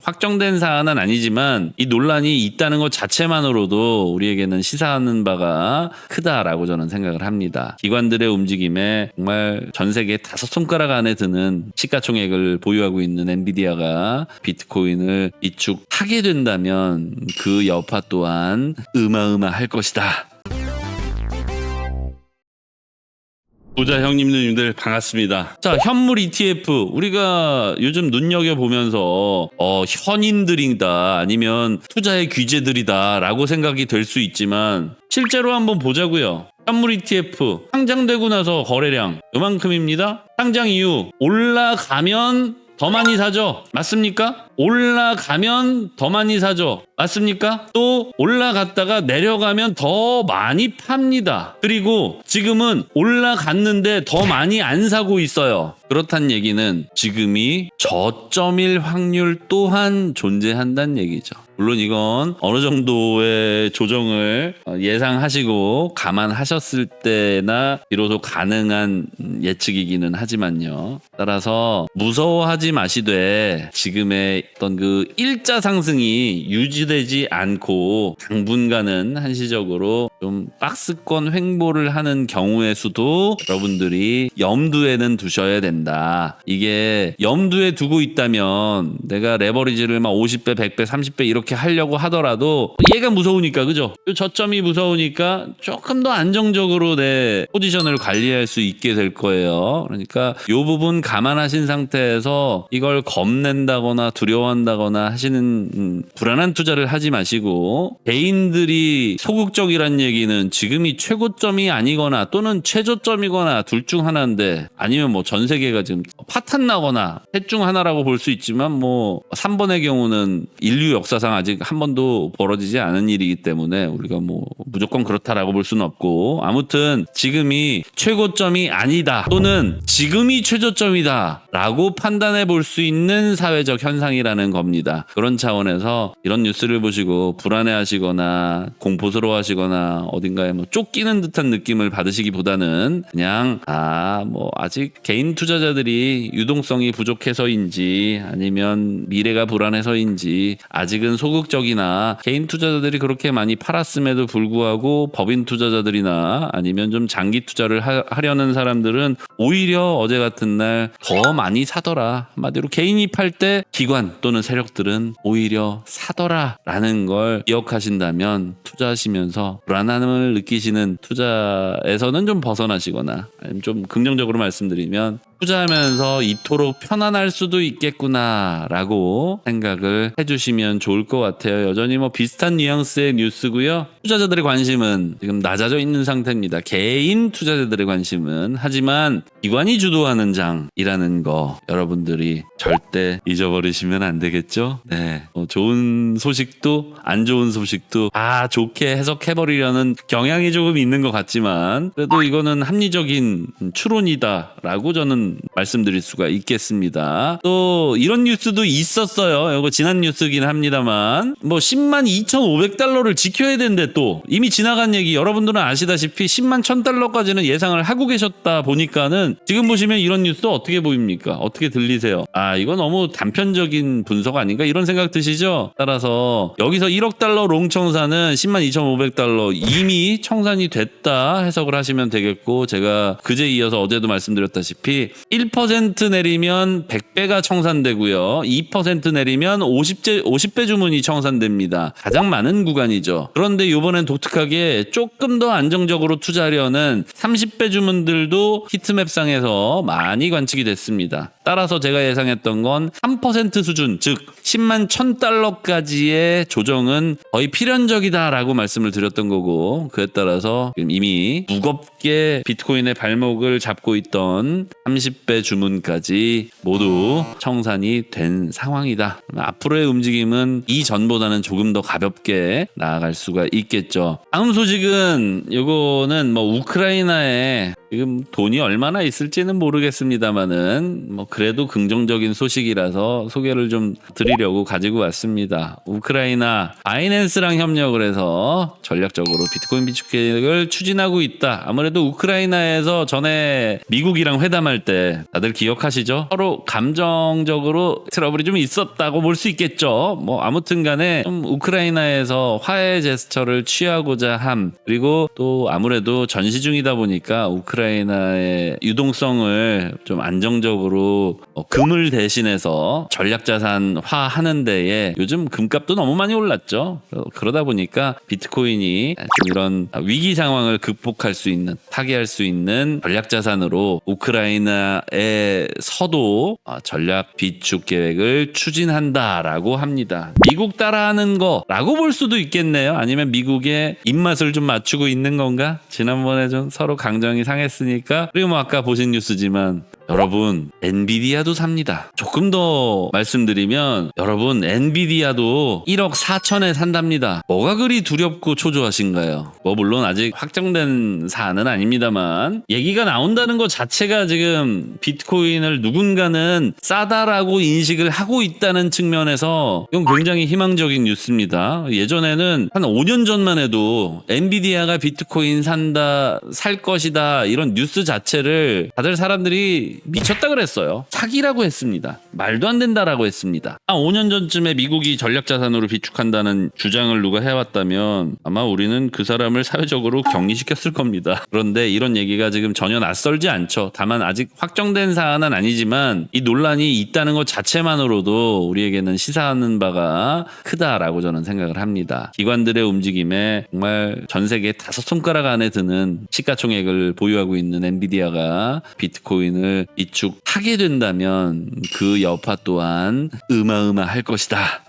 확정된 사안은 아니지만 이 논란이 있다는 것 자체만으로도 우리에게는 시사하는 바가 크다라고 저는 생각을 합니다. 기관들의 움직임에 정말 전 세계 5손가락 안에 드는 시가총액을 보유하고 있는 엔비디아가 비트코인을 이축하게 된다면 그 여파 또한 어마어마할 것이다. 부자 형님들 반갑습니다. 자, 현물 ETF 우리가 요즘 눈여겨보면서 현인들이다 아니면 투자의 귀재들이다 라고 생각이 될 수 있지만 실제로 한번 보자고요. 현물 ETF 상장되고 나서 거래량 요만큼입니다. 상장 이후 올라가면 더 많이 사죠. 맞습니까? 올라가면 더 많이 사죠. 맞습니까? 또 올라갔다가 내려가면 더 많이 팝니다. 그리고 지금은 올라갔는데 더 많이 안 사고 있어요. 그렇다는 얘기는 지금이 저점일 확률 또한 존재한다는 얘기죠. 물론 이건 어느 정도의 조정을 예상하시고 감안하셨을 때나 비로소 가능한 예측이기는 하지만요. 따라서 무서워하지 마시되 지금의 어떤 그 일자 상승이 유지되지 않고 당분간은 한시적으로 좀 박스권 횡보를 하는 경우의 수도 여러분들이 염두에는 두셔야 된다. 이게 염두에 두고 있다면 내가 레버리지를 막 50배, 100배, 30배 이렇게 하려고 하더라도 얘가 무서우니까 그죠? 저점이 무서우니까 조금 더 안정적으로 내 포지션을 관리할 수 있게 될 거예요. 그러니까 이 부분 감안하신 상태에서 이걸 겁낸다거나 두려워한다거나 하시는 불안한 투자를 하지 마시고 개인들이 소극적이란 얘기는 지금이 최고점이 아니거나 또는 최저점이거나 둘 중 하나인데 아니면 뭐 전 세계가 지금 파탄 나거나 셋 중 하나라고 볼 수 있지만 뭐 3번의 경우는 인류 역사상 아직 한 번도 벌어지지 않은 일이기 때문에 우리가 뭐 무조건 그렇다라고 볼 수는 없고 아무튼 지금이 최고점이 아니다 또는 지금이 최저점이다 라고 판단해 볼 수 있는 사회적 현상이라는 겁니다. 그런 차원에서 이런 뉴스를 보시고 불안해하시거나 공포스러워하시거나 어딘가에 뭐 쫓기는 듯한 느낌을 받으시기보다는 그냥 뭐 아직 개인 투자자들이 유동성이 부족해서인지 아니면 미래가 불안해서인지 아직은 소극적이나 개인 투자자들이 그렇게 많이 팔았음에도 불구하고 법인 투자자들이나 아니면 좀 장기 투자를 하려는 사람들은 오히려 어제 같은 날 더 많이 사더라. 한마디로 개인이 팔 때 기관 또는 세력들은 오히려 사더라 라는 걸 기억하신다면 투자하시면서 불안함을 느끼시는 투자에서는 좀 벗어나시거나 아니면 좀 긍정적으로 말씀드리면 투자하면서 이토록 편안할 수도 있겠구나 라고 생각을 해주시면 좋을 것 같아요. 여전히 뭐 비슷한 뉘앙스의 뉴스고요. 투자자들의 관심은 지금 낮아져 있는 상태입니다. 개인 투자자들의 관심은. 하지만 기관이 주도하는 장이라는 거 여러분들이 절대 잊어버리시면 안 되겠죠. 네, 좋은 소식도 안 좋은 소식도 다 좋게 해석해버리려는 경향이 조금 있는 것 같지만 그래도 이거는 합리적인 추론이다 라고 저는 말씀드릴 수가 있겠습니다. 또 이런 뉴스도 있었어요. 이거 지난 뉴스긴 합니다만 뭐 10만 2,500달러를 지켜야 되는데 또 이미 지나간 얘기 여러분들은 아시다시피 10만 1,000달러까지는 예상을 하고 계셨다 보니까는 지금 보시면 이런 뉴스 어떻게 보입니까? 어떻게 들리세요? 이거 너무 단편적인 분석 아닌가 이런 생각 드시죠? 따라서 여기서 1억 달러 롱청산은 10만 2,500달러 이미 청산이 됐다 해석을 하시면 되겠고 제가 그제 이어서 어제도 말씀드렸다시피 1% 내리면 100배가 청산되고요. 2% 내리면 50배 주문이 청산됩니다. 가장 많은 구간이죠. 그런데 이번엔 독특하게 조금 더 안정적으로 투자하려는 30배 주문들도 히트맵상에서 많이 관측이 됐습니다. 따라서 제가 예상했던 건 3% 수준, 즉 10만 1,000달러까지의 조정은 거의 필연적이다라고 말씀을 드렸던 거고 그에 따라서 이미 무겁게 비트코인의 발목을 잡고 있던 30배 주문까지 모두 청산이 된 상황이다. 앞으로의 움직임은 이전보다는 조금 더 가볍게 나아갈 수가 있겠죠. 다음 소식은 이거는 뭐 우크라이나의 지금 돈이 얼마나 있을지는 모르겠습니다만은 뭐 그래도 긍정적인 소식이라서 소개를 좀 드리려고 가지고 왔습니다. 우크라이나 바이낸스랑 협력을 해서 전략적으로 비트코인 비축 계획을 추진하고 있다. 아무래도 우크라이나에서 전에 미국이랑 회담할 때 다들 기억하시죠? 서로 감정적으로 트러블이 좀 있었다고 볼 수 있겠죠. 뭐 아무튼 간에 좀 우크라이나에서 화해 제스처를 취하고자 함, 그리고 또 아무래도 전시 중이다 보니까 우크라이나의 유동성을 좀 안정적으로 금을 대신해서 전략자산화 하는 데에 요즘 금값도 너무 많이 올랐죠. 그러다 보니까 비트코인이 좀 이런 위기 상황을 극복할 수 있는, 타개할 수 있는 전략자산으로 우크라이나에서도 전략 비축 계획을 추진한다라고 합니다. 미국 따라하는 거라고 볼 수도 있겠네요. 아니면 미국의 입맛을 좀 맞추고 있는 건가? 지난번에 좀 서로 강정이 상했으니까. 그리고 뭐 아까 보신 뉴스지만 여러분 엔비디아도 삽니다. 조금 더 말씀드리면 여러분 엔비디아도 1억 4천에 산답니다. 뭐가 그리 두렵고 초조하신가요? 뭐 물론 아직 확정된 사안은 아닙니다만 얘기가 나온다는 것 자체가 지금 비트코인을 누군가는 싸다라고 인식을 하고 있다는 측면에서 이건 굉장히 희망적인 뉴스입니다. 예전에는 한 5년 전만 해도 엔비디아가 비트코인 산다, 살 것이다 이런 뉴스 자체를 다들 사람들이 미쳤다 그랬어요. 사기라고 했습니다. 말도 안 된다라고 했습니다. 5년 전쯤에 미국이 전략자산으로 비축한다는 주장을 누가 해왔다면 아마 우리는 그 사람을 사회적으로 격리시켰을 겁니다. 그런데 이런 얘기가 지금 전혀 낯설지 않죠. 다만 아직 확정된 사안은 아니지만 이 논란이 있다는 것 자체만으로도 우리에게는 시사하는 바가 크다라고 저는 생각을 합니다. 기관들의 움직임에 정말 전 세계 5손가락 안에 드는 시가총액을 보유하고 있는 엔비디아가 비트코인을 비축하게 된다면 그 여파 또한 어마어마할 것이다